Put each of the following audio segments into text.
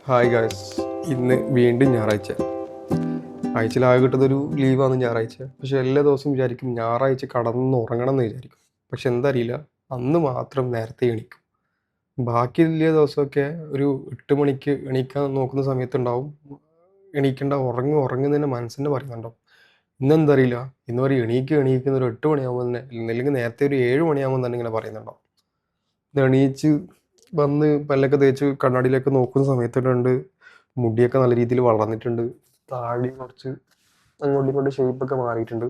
Hi guys, ഇന്ന് വീണ്ടും ഞായറാഴ്ച. ആഴ്ചയിലാകെ കിട്ടുന്നൊരു ലീവാണ് ഞായറാഴ്ച. പക്ഷെ എല്ലാ ദിവസവും വിചാരിക്കും ഞായറാഴ്ച കടന്ന് ഉറങ്ങണം എന്ന് വിചാരിക്കും. പക്ഷെ എന്താ അറിയില്ല, അന്ന് മാത്രം നേരത്തെ എണീക്കും. ബാക്കിയുള്ള ദിവസമൊക്കെ ഒരു 8 മണിക്ക് എണീക്കാൻ നോക്കുന്ന സമയത്തുണ്ടാവും എണീക്കേണ്ട, ഉറങ്ങുന്നതിന് മനസ്സിൻ്റെ പറയുന്നുണ്ടാവും. ഇന്നെന്താ അറിയില്ല, ഇന്ന് പറയും എണീക്കുന്ന ഒരു 8 മണിയാകുമ്പോൾ തന്നെ, അല്ലെങ്കിൽ നേരത്തെ ഒരു 7 മണിയാകുമ്പോൾ തന്നെ ഇങ്ങനെ പറയുന്നുണ്ടാവും. ഇത് എണീച്ച് വന്ന് പല്ലൊക്കെ തേച്ച് കണ്ണാടിയിലേക്ക് നോക്കുന്ന സമയത്തുണ്ട് മുടിയൊക്കെ നല്ല രീതിയിൽ വളർന്നിട്ടുണ്ട്. താടി കുറച്ച് അങ്ങോട്ടും ഇങ്ങോട്ടും ഷേപ്പൊക്കെ മാറിയിട്ടുണ്ട്.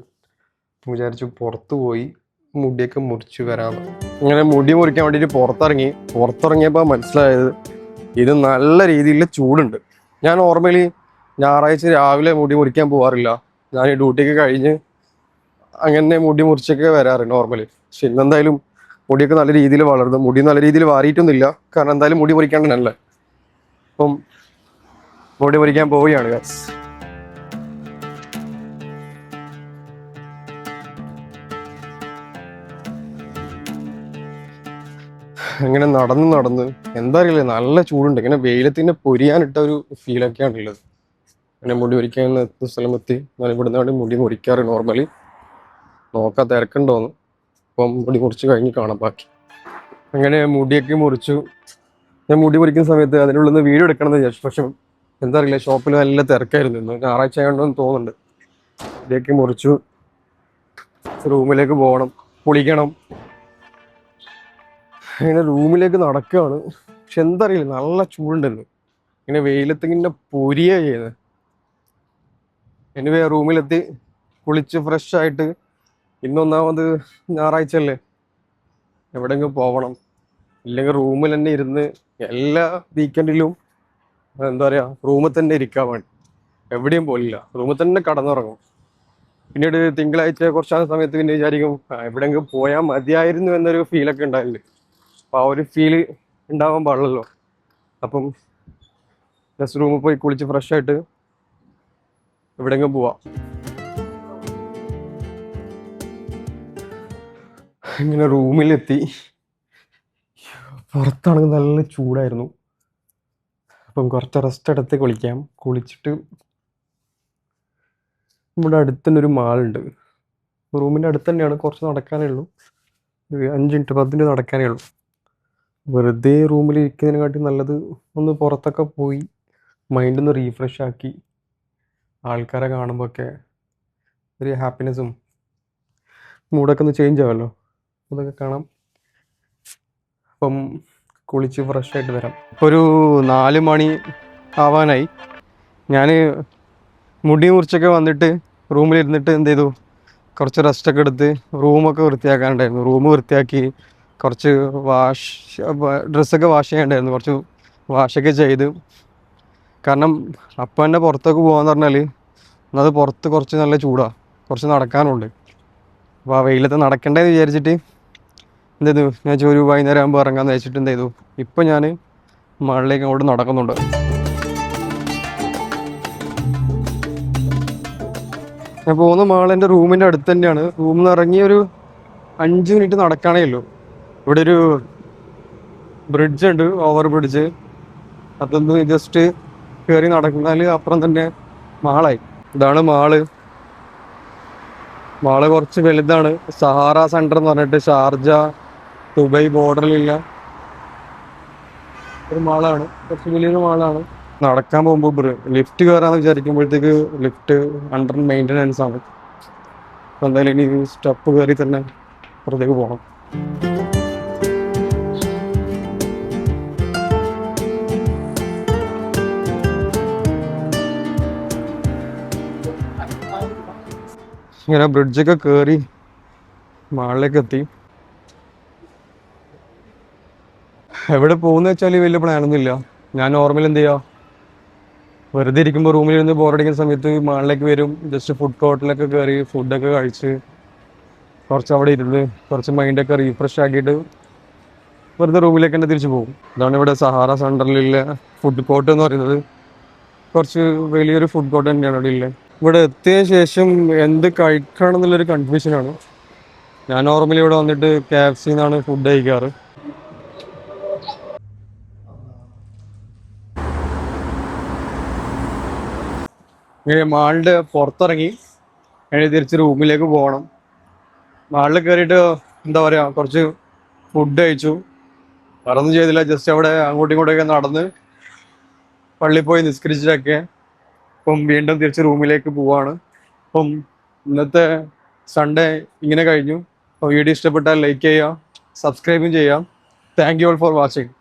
വിചാരിച്ചു പുറത്ത് പോയി മുടിയൊക്കെ മുറിച്ച് വരാമെന്ന്. ഇങ്ങനെ മുടി മുറിക്കാൻ വേണ്ടിയിട്ട് പുറത്തിറങ്ങിയപ്പോൾ മനസ്സിലായത് ഇത് നല്ല രീതിയിൽ ചൂടുണ്ട്. ഞാൻ നോർമലി ഞായറാഴ്ച രാവിലെ മുടി മുറിക്കാൻ പോകാറില്ല. ഞാൻ ഡ്യൂട്ടിയൊക്കെ കഴിഞ്ഞ് അങ്ങനെ മുടി മുറിച്ചൊക്കെ വരാറ് നോർമലി. പക്ഷെ ഇന്നെന്തായാലും മുടിയൊക്കെ നല്ല രീതിയിൽ വളർന്നു. മുടി നല്ല രീതിയിൽ വാരിയിട്ടൊന്നുമില്ല, കാരണം എന്തായാലും മുടി മുറിക്കാണ്ടല്ലേ. അപ്പം മുടി മുറിക്കാൻ പോവുകയാണ് ഗൈസ്. അങ്ങനെ നടന്ന് എന്താ അറിയില്ല, നല്ല ചൂടുണ്ട്. ഇങ്ങനെ വെയിലത്തിൻ്റെ പൊരിയാനിട്ട ഒരു ഫീലൊക്കെയാണ് ഉള്ളത്. അങ്ങനെ മുടി മുറിക്കാൻ എത്തുന്ന സ്ഥലമെത്തി. ഞാൻ ഇവിടുന്ന് വേണ്ടി മുടി മുറിക്കാറ് നോർമലി. നോക്കാൻ തിരക്കുണ്ടോന്ന്. അപ്പം മുടി മുറിച്ച് കഴിഞ്ഞ് കാണാം ബാക്കി. അങ്ങനെ മുടിയൊക്കെ മുറിച്ചു. ഞാൻ മുടി മുറിക്കുന്ന സമയത്ത് അതിനുള്ളിൽ നിന്ന് വീഡിയോ എടുക്കണം എന്ന് വിചാരിച്ചു. പക്ഷെ എന്താ അറിയില്ല, ഷോപ്പിൽ നല്ല തിരക്കായിരുന്നു. ഇന്ന് ഞായറാഴ്ച ആയതുകൊണ്ടെന്ന് തോന്നുന്നുണ്ട്. മുടിയൊക്കെ മുറിച്ചു. റൂമിലേക്ക് പോകണം, കുളിക്കണം. ഇങ്ങനെ റൂമിലേക്ക് നടക്കുകയാണ്. പക്ഷെ എന്താ അറിയില്ല, നല്ല ചൂടുണ്ടെന്ന്. ഇങ്ങനെ വെയിലത്ത് ഇങ്ങനെ പൊരിയാ ചെയ്യുന്നത്. എനിവേ റൂമിലെത്തി കുളിച്ച് ഫ്രഷ് ആയിട്ട്, ഇന്നൊന്നാമത് ഞായറാഴ്ച അല്ലേ, എവിടെയെങ്കിലും പോകണം. ഇല്ലെങ്കിൽ റൂമിൽ തന്നെ ഇരുന്ന് എല്ലാ വീക്കെൻഡിലും എന്താ പറയുക, റൂമിൽ തന്നെ ഇരിക്കാൻ വേണ്ടി എവിടെയും പോലില്ല, റൂമിൽ തന്നെ കടന്നുറങ്ങും. പിന്നീട് തിങ്കളാഴ്ച കുറച്ചാണ് സമയത്ത് പിന്നെ വിചാരിക്കും എവിടെയെങ്കിലും പോയാൽ മതിയായിരുന്നു എന്നൊരു ഫീലൊക്കെ ഉണ്ടായില്ലേ. അപ്പോൾ ആ ഒരു ഫീല് ഉണ്ടാവാൻ പാടില്ലല്ലോ. അപ്പം ജസ്റ്റ് റൂമിൽ പോയി കുളിച്ച് ഫ്രഷ് ആയിട്ട് എവിടെയെങ്കിലും പോവാം. ഇങ്ങനെ റൂമിലെത്തി. പുറത്താണെങ്കിൽ നല്ല ചൂടായിരുന്നു. അപ്പം കുറച്ച് റെസ്റ്റ് എടുത്ത് കുളിച്ചിട്ട് ഇവിടെ അടുത്ത് തന്നെ ഒരു മാളുണ്ട്. റൂമിൻ്റെ അടുത്ത് തന്നെയാണ്, കുറച്ച് നടക്കാനേ ഉള്ളൂ. ഒരു 5 മിനിറ്റ് 10 മിനിറ്റ് നടക്കാനേ ഉള്ളൂ. വെറുതെ റൂമിൽ ഇരിക്കുന്നതിനെക്കാട്ടി നല്ലത് ഒന്ന് പുറത്തൊക്കെ പോയി മൈൻഡൊന്ന് റീഫ്രഷ് ആക്കി ആൾക്കാരെ കാണുമ്പോൾ ഒക്കെ ഒരു ഹാപ്പിനെസ്സും മൂഡൊക്കെ ഒന്ന് ചേഞ്ച് ആവുമല്ലോ, അതൊക്കെ കാണാം. അപ്പം കുളിച്ച് ഫ്രഷ് ആയിട്ട് വരാം. ഇപ്പോൾ ഒരു 4 മണി ആവാനായി. ഞാൻ മുടി മുറിച്ചൊക്കെ വന്നിട്ട് റൂമിലിരുന്നിട്ട് എന്ത് ചെയ്തു, കുറച്ച് റെസ്റ്റൊക്കെ എടുത്ത് റൂമൊക്കെ വൃത്തിയാക്കാനുണ്ടായിരുന്നു. റൂം വൃത്തിയാക്കി, കുറച്ച് ഡ്രസ്സൊക്കെ വാഷ് ചെയ്യാനുണ്ടായിരുന്നു. കുറച്ച് വാഷൊക്കെ ചെയ്ത്. കാരണം അപ്പം തന്നെ പുറത്തൊക്കെ പോകാമെന്ന് പറഞ്ഞാൽ അത് പുറത്ത് കുറച്ച് നല്ല ചൂടാണ്, കുറച്ച് നടക്കാനുണ്ട്. അപ്പോൾ ആ വെയിലത്ത് നടക്കണ്ടേന്ന് വിചാരിച്ചിട്ട് എന്ത് ചെയ്തു, ഞാൻ ഒരു വൈകുന്നേരം ആകുമ്പോൾ ഇറങ്ങാമെന്ന് വെച്ചിട്ട് എന്ത് ചെയ്തു, ഇപ്പം ഞാൻ മഴയിലേക്ക് അങ്ങോട്ട് നടക്കുന്നുണ്ട്. ഞാൻ പോകുന്ന മാൾ എൻ്റെ റൂമിൻ്റെ അടുത്ത് തന്നെയാണ്. റൂമിൽ നിന്ന് ഇറങ്ങി ഒരു 5 മിനിറ്റ് നടക്കാനേ ഉള്ളൂ. ഇവിടെ ഒരു ബ്രിഡ്ജ് ഉണ്ട്, ഓവർ ബ്രിഡ്ജ്. അതൊന്ന് ജസ്റ്റ് കയറി നടന്നാൽ അപ്പുറം തന്നെ മാളായി. ഇതാണ് മാള്. കുറച്ച് വലുതാണ്. സഹാറ സെൻറ്റർ എന്ന് പറഞ്ഞിട്ട് ഷാർജ ദുബൈ ബോർഡറിലുള്ള ഒരു മാളാണ്. കുറച്ച് വലിയൊരു മാളാണ്. നടക്കാൻ പോകുമ്പോൾ ലിഫ്റ്റ് കയറാന്ന് വിചാരിക്കുമ്പോഴത്തേക്ക് ലിഫ്റ്റ് അണ്ടർ മെയിൻ്റനൻസ് ആണ്. അപ്പോൾ എന്തായാലും ഇനി സ്റ്റെപ്പ് കയറി തന്നെ പുറത്തേക്ക് പോകണം. ഇങ്ങനെ ബ്രിഡ്ജൊക്കെ കയറി മാളിലേക്ക് എത്തി. എവിടെ പോകുന്ന വെച്ചാൽ വലിയ പ്ലാനൊന്നും ഇല്ല. ഞാൻ നോർമൽ എന്ത് ചെയ്യുക, വെറുതെ ഇരിക്കുമ്പോൾ റൂമിലിരുന്ന് ബോറടിക്കുന്ന സമയത്ത് മാളിലേക്ക് വരും. ജസ്റ്റ് ഫുഡ് കോർട്ടിലൊക്കെ കയറി ഫുഡൊക്കെ കഴിച്ച് കുറച്ച് അവിടെ ഇരുന്ന് കുറച്ച് മൈൻഡൊക്കെ റീഫ്രഷ് ആക്കിയിട്ട് വെറുതെ റൂമിലേക്ക് തന്നെ തിരിച്ചു പോകും. ഇതാണ് ഇവിടെ സഹാറ സെൻറ്ററിലുള്ള ഫുഡ് കോർട്ട് എന്ന് പറയുന്നത്. കുറച്ച് വലിയൊരു ഫുഡ് കോർട്ട് തന്നെയാണ് ഇവിടെ ഉള്ളത്. ഇവിടെ എത്തിയ ശേഷം എന്ത് കഴിക്കണം എന്നുള്ളൊരു കൺഫ്യൂഷനാണ്. ഞാൻ നോർമലി ഇവിടെ വന്നിട്ട് KFC എന്നാണ് ഫുഡ് കഴിക്കാറ്. ഇങ്ങനെ മാളിൻ്റെ പുറത്തിറങ്ങി കഴിഞ്ഞ് തിരിച്ച് റൂമിലേക്ക് പോകണം. മാളിൽ കയറിയിട്ട് എന്താ പറയുക, കുറച്ച് ഫുഡ് കഴിച്ചു. വേറൊന്നും ചെയ്തില്ല, ജസ്റ്റ് അവിടെ അങ്ങോട്ടും ഇങ്ങോട്ടൊക്കെ നടന്ന് പള്ളിയിൽ പോയി നിസ്കരിച്ചിട്ടൊക്കെ ഇപ്പം വീണ്ടും തിരിച്ച് റൂമിലേക്ക് പോവാണ്. അപ്പം ഇന്നത്തെ സൺഡേ ഇങ്ങനെ കഴിഞ്ഞു. അപ്പോൾ വീഡിയോ ഇഷ്ടപ്പെട്ടാൽ ലൈക്ക് ചെയ്യുക, സബ്സ്ക്രൈബും ചെയ്യാം. Thank you all for watching.